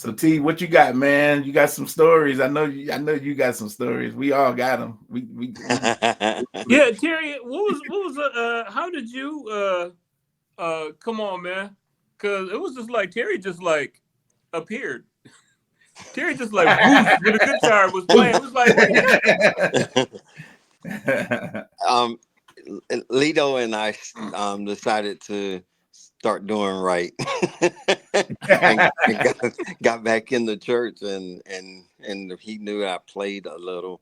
So T, what you got, man? You got some stories. I know you got some stories. We all got them. Yeah, Terry, what was how did you come on, man? Cause it was just like Terry just like appeared. Terry just like whoosh with a guitar was playing. It was like, wait um, Lito and I decided to start doing right, and got back in the church, and he knew I played a little,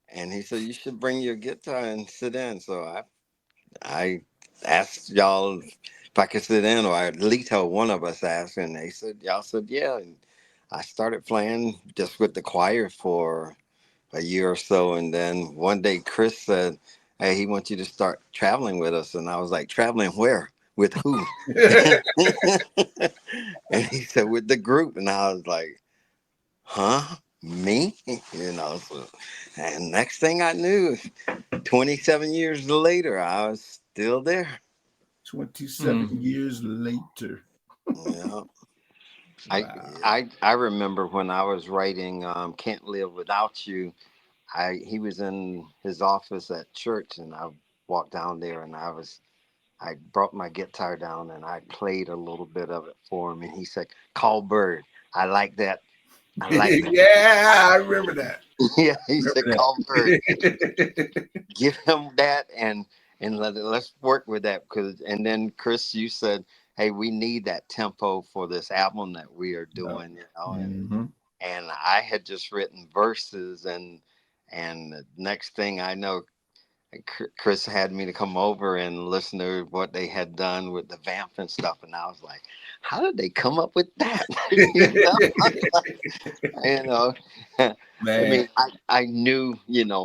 and he said you should bring your guitar and sit in. So I asked y'all if I could sit in, or Lito, one of us asked, and they said y'all said yeah, and I started playing just with the choir for a year or so, and then one day Chris said, "Hey, he wants you to start traveling with us," and I was like, "Traveling where? With who?" And he said, "With the group," and I was like, "Huh? Me?" So, and next thing I knew, 27 years later, I was still there. 27 years later. Yeah. I Wow. I remember when I was writing "Can't Live Without You." He was in his office at church, and I walked down there, and I brought my guitar down, and I played a little bit of it for him, and he said, "Call Byrd. I like that. I like that." Yeah, I remember that. Yeah, he said, "Call Byrd. That. Give him that, and let's work with that." Because and then Chris, you said, "Hey, we need that tempo for this album that we are Yep. doing," and Mm-hmm. I had just written verses, and the next thing I know, Chris had me to come over and listen to what they had done with the vamp and stuff, and I was like, "How did they come up with that?" you know, I Man. mean, I knew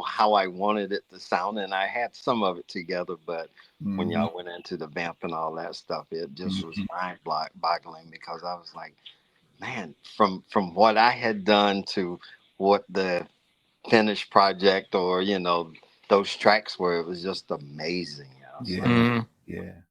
how I wanted it to sound, and I had some of it together, but when Mm-hmm. y'all went into the vamp and all that stuff, it just was Mm-hmm. boggling, because I was like, man, from what I had done to what the finished project, or those tracks were, it was just amazing. So Yeah. Yeah.